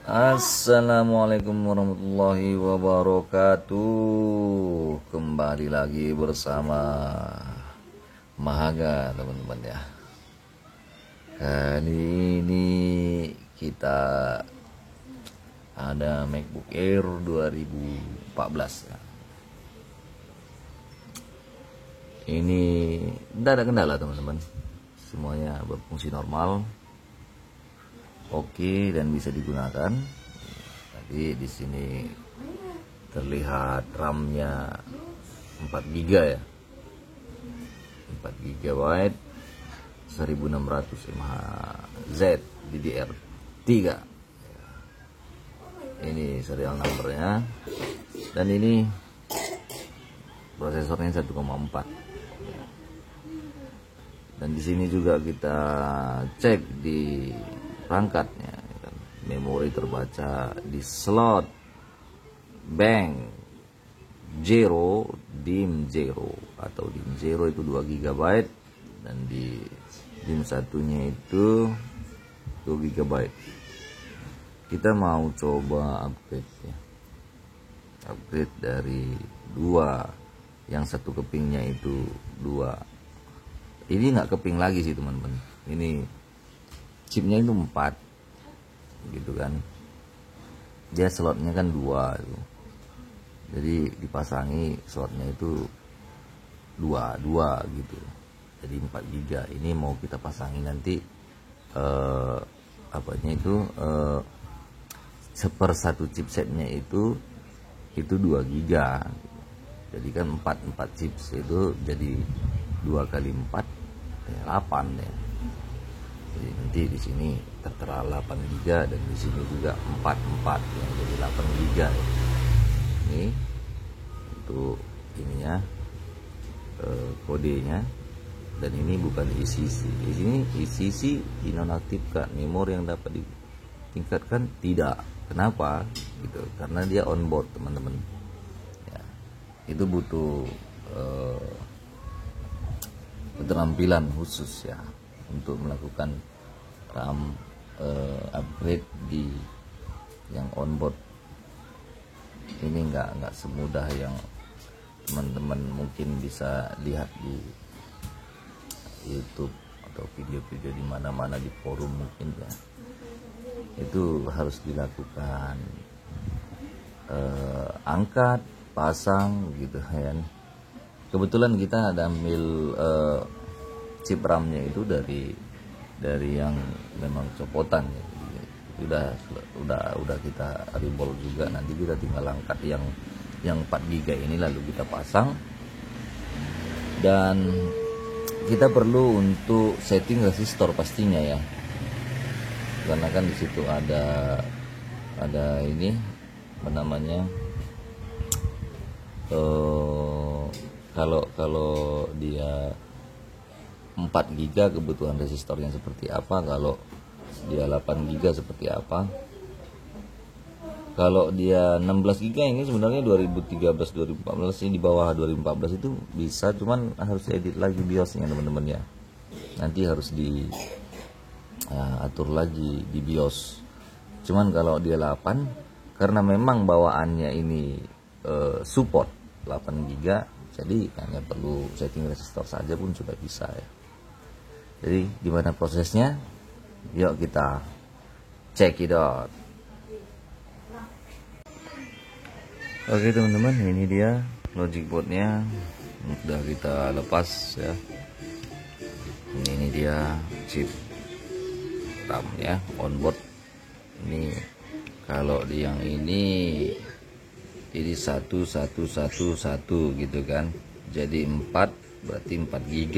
Assalamualaikum warahmatullahi wabarakatuh. Kembali lagi bersama Mahaga, teman-teman ya. Kali ini kita ada MacBook Air 2014 ya. Ini tidak ada kendala, teman-teman. Semuanya berfungsi normal. Oke, dan bisa digunakan. Tadi di sini terlihat RAM-nya 4 GB ya. 4 GB 1600 mHz DDR3. Ini serial numbernya. Dan ini prosesornya 1,4. Dan di sini juga kita cek di perangkatnya, memori terbaca di slot bank 0 DIMM 0 atau DIMM 0 itu 2 GB, dan di DIMM satunya itu 2 GB. Kita mau coba upgrade ya, upgrade dari 2 yang satu kepingnya itu 2. Ini nggak keping lagi sih, teman-teman. Ini chipnya itu 4 gitu kan, dia slotnya kan 2 itu. Jadi dipasangi slotnya itu 2 gitu, jadi 4 GB. Ini mau kita pasangi nanti apanya itu sepersatu chipsetnya itu 2 GB. Jadi kan 4 chips itu jadi 2 kali 4 ya 8 ya. Jadi nanti di sini tertera 8 GB dan di sini juga 4 ya, jadi 8 GB ya. Ini untuk ininya kodenya, dan ini bukan ECC. Di sini ECC dinonaktifkan, memori yang dapat ditingkatkan tidak. Kenapa? Gitu. Karena dia on board, teman-teman. Ya, itu butuh keterampilan khusus ya untuk melakukan RAM upgrade di yang onboard. Ini nggak semudah yang teman-teman mungkin bisa lihat di YouTube atau video-video di mana-mana di forum mungkin ya. Itu harus dilakukan angkat, pasang gitu kan. Kebetulan kita ada ambil chip RAM-nya itu dari yang memang copotan ya. Udah kita reroll juga. Nanti kita tinggal angkat yang 4 GB ini, lalu kita pasang. Dan kita perlu untuk setting resistor pastinya ya, karena kan di situ ada ini apa namanya, kalau dia 4 GB kebutuhan resistornya seperti apa, kalau dia 8 GB seperti apa. Kalau dia 16 GB ini sebenarnya 2013-2014 ini, di bawah 2014 itu bisa, cuman harus edit lagi BIOSnya, teman-teman ya. Nanti harus atur lagi di BIOS. Cuman kalau dia 8, karena memang bawaannya ini support 8 GB, jadi hanya perlu setting resistor saja pun sudah bisa ya. Jadi gimana prosesnya? Yuk kita check it out. Oke teman-teman, ini dia logic boardnya, udah kita lepas ya. Ini dia chip RAM ya, onboard. Ini kalau di yang ini 1 gitu kan, jadi 4 berarti 4 GB.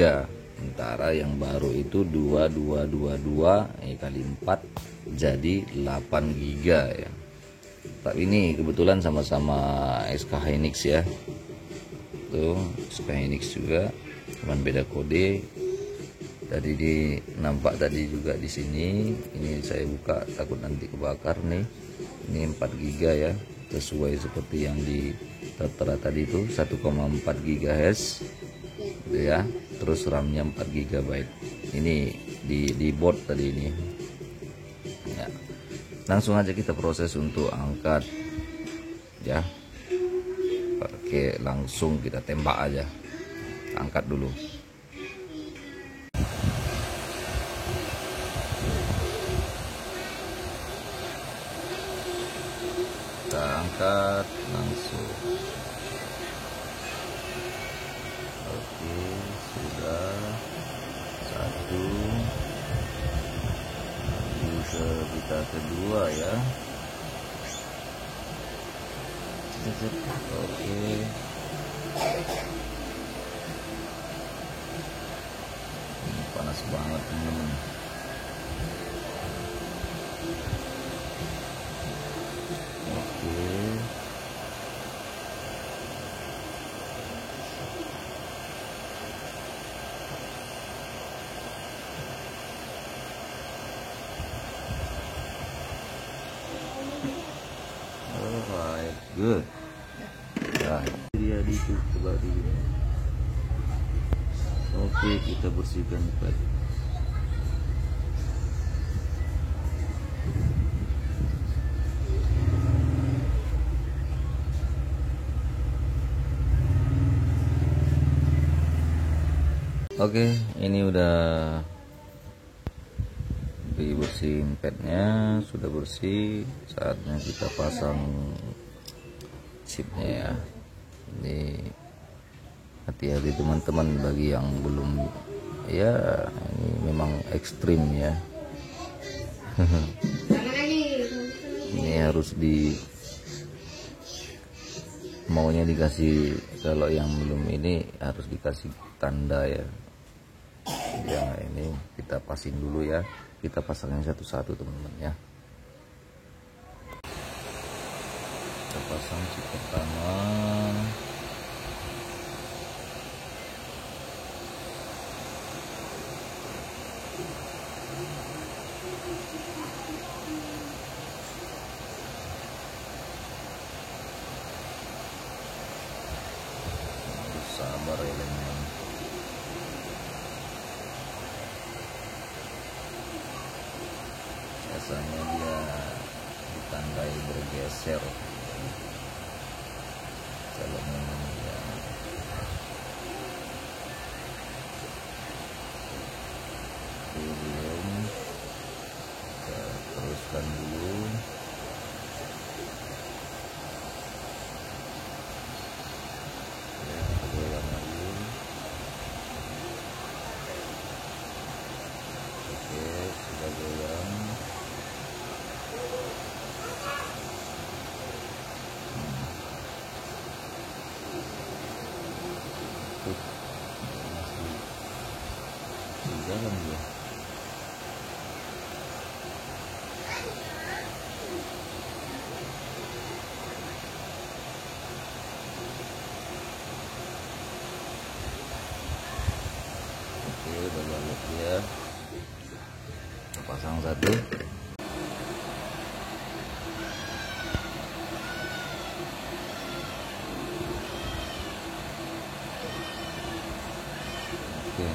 Sementara yang baru itu 2 kali 4 jadi 8 GB ya. Tapi ini kebetulan sama-sama SK Hynix ya. Tuh, SK Hynix juga, cuman beda kode. Tadi nampak tadi juga di sini. Ini saya buka takut nanti kebakar nih. Ini 4 GB ya, sesuai seperti yang di tertera tadi itu 1,4 GHz gitu ya. Terus RAM-nya 4 GB. Ini di board tadi ini. ya. Langsung aja kita proses untuk angkat ya. Oke, langsung kita tembak aja, angkat dulu. Kita angkat langsung. Oke, sudah satu. Bisa kita kedua ya. Oke. Ini panas banget teman-teman. Oke. Alright, good. Nah, dia coba dulu. Oke, kita bersihkan pad. Oke, ini udah dibersihin padnya, sudah bersih. Saatnya kita pasang chipnya ya. Ini hati-hati teman-teman bagi yang belum, ya ini memang ekstrim ya. Ini harus maunya dikasih, kalau yang belum ini harus dikasih tanda ya. Ya ini kita pasin dulu ya, kita pasangnya satu-satu teman-teman ya. Kita pasang chip pertama. Sabar ya teman-teman. Biasanya dia ditandai bergeser kalau memang ya. Belum, kita teruskan dulu. Goyang lagi. Oke, sudah goyang. Masih di dalam ya. Oke, udah balik ya. Kita pasang satu. Oke.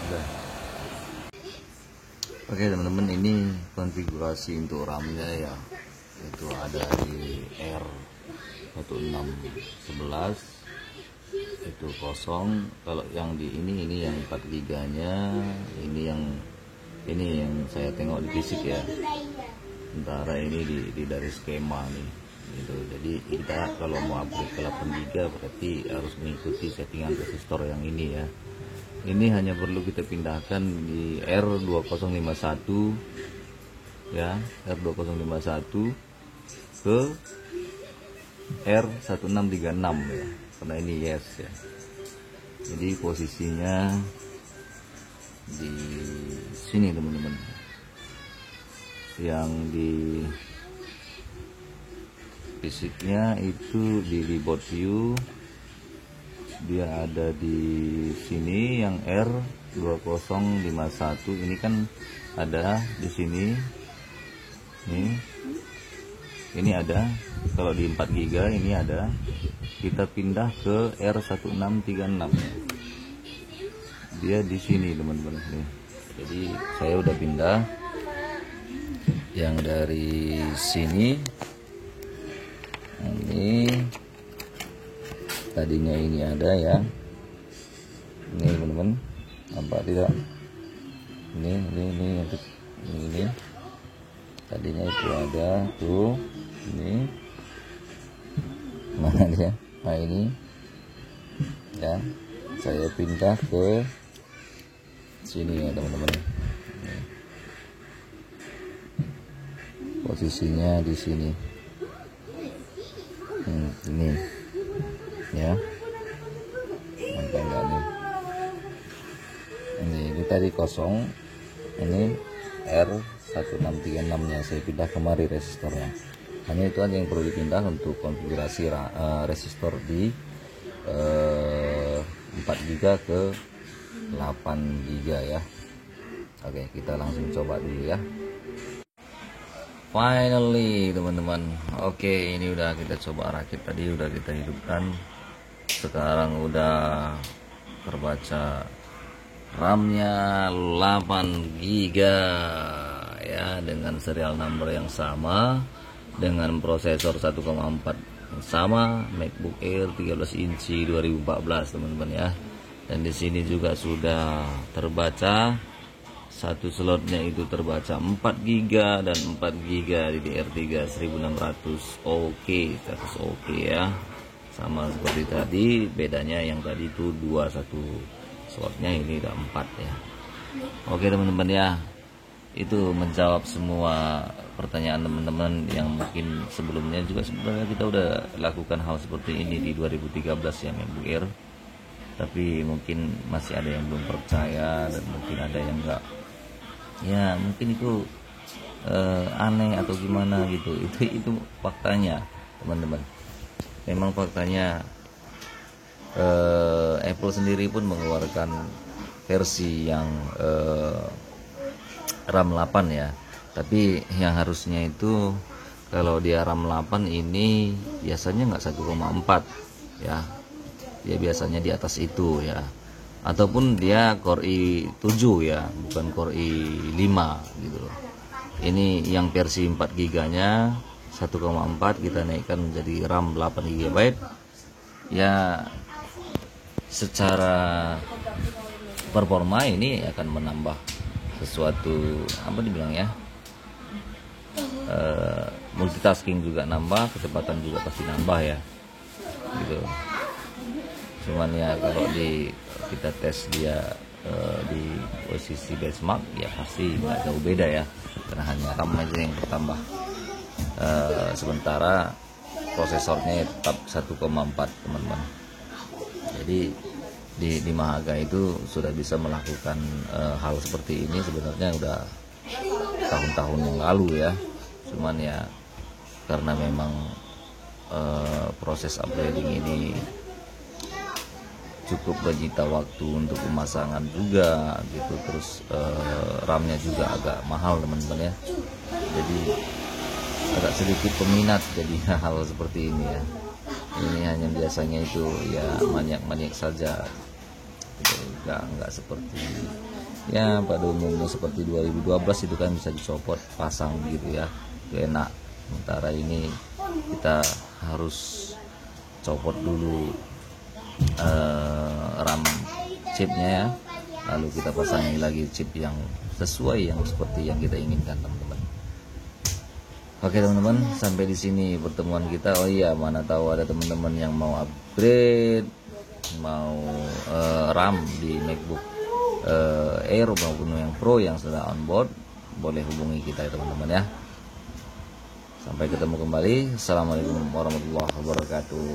Udah. Oke teman-teman, ini konfigurasi untuk RAM-nya ya. Itu ada di R1611 itu kosong. Kalau yang di ini yang 4 GB-nya, ini yang saya tengok di fisik ya. Sementara ini di dari skema nih gitu. Jadi kita kalau mau upgrade ke 8 GB berarti harus mengikuti settingan resistor yang ini ya. Ini hanya perlu kita pindahkan di R2051 ya, R2051 ke R1636 ya, karena ini yes ya. Jadi posisinya di sini teman-teman. Yang di fisiknya itu di remote view dia ada di sini, yang R2051 ini kan ada di sini nih. Ini ada, kalau di 4 GB ini ada. Kita pindah ke R1636 ya. dia di sini teman-teman nih. Jadi saya udah pindah yang dari sini. Ini tadinya ini ada ya, ini teman-teman, nampak tidak? Ini untuk ini tadinya itu ada tuh, ini mana dia? Nah ini ya, saya pindah ke sini ya teman-teman. Posisinya di sini. Ini ya, nampak nggak nih? Ini tadi kosong, ini R1636 nya saya pindah kemari resistornya. Hanya itu aja yang perlu dipindah untuk konfigurasi resistor di 4 GB ke 8 GB ya. Oke, kita langsung coba dulu ya. Finally teman-teman, oke, ini udah kita coba rakit, tadi udah kita hidupkan, sekarang udah terbaca RAM-nya 8 GB ya, dengan serial number yang sama, dengan prosesor 1,4 yang sama, MacBook Air 13 inci 2014 teman-teman ya. Dan di sini juga sudah terbaca, satu slotnya itu terbaca 4 GB dan 4 GB DDR3 1600. Oke, status oke ya, sama seperti tadi, bedanya yang tadi itu 21 slotnya, ini udah 4 ya. Oke teman-teman ya, itu menjawab semua pertanyaan teman-teman yang mungkin sebelumnya juga sebenarnya kita udah lakukan hal seperti ini di 2013 ya, MacBook Air, tapi mungkin masih ada yang belum percaya dan mungkin ada yang enggak ya, mungkin itu aneh atau gimana gitu. Itu faktanya teman-teman, memang faktanya. Apple sendiri pun mengeluarkan versi yang RAM 8 ya, tapi yang harusnya itu kalau dia RAM 8 ini biasanya nggak 1,4 ya, dia biasanya di atas itu ya, ataupun dia Core i7 ya, bukan Core i5 gitu loh. Ini yang versi 4 GB nya 1,4 kita naikkan menjadi RAM 8 GB ya. Secara performa ini akan menambah sesuatu, apa dibilang ya, multitasking juga nambah, kecepatan juga pasti nambah ya gitu. Cuman ya kalau kita tes dia di posisi benchmark ya pasti nggak jauh beda ya, karena hanya RAM aja yang bertambah. Sementara prosesornya tetap 1,4 teman-teman. Jadi di Mahaga itu sudah bisa melakukan hal seperti ini sebenarnya udah tahun-tahun yang lalu ya. Cuman ya karena memang proses upgrading ini cukup menyita waktu untuk pemasangan juga gitu, terus RAM-nya juga agak mahal teman-teman ya, jadi agak sedikit peminat jadi hal seperti ini ya. Ini hanya biasanya itu ya maniak-maniak saja gitu, nggak seperti ya pada umumnya seperti 2012 itu kan bisa dicopot pasang gitu ya, itu enak. Sementara ini kita harus copot dulu RAM chipnya ya, lalu kita pasangi lagi chip yang sesuai, yang seperti yang kita inginkan teman-teman. Oke teman-teman, sampai di sini pertemuan kita. Oh iya, mana tahu ada teman-teman yang mau upgrade, mau RAM di MacBook Air maupun yang Pro yang sudah on board, boleh hubungi kita ya teman-teman ya. Sampai ketemu kembali. Assalamualaikum warahmatullahi wabarakatuh.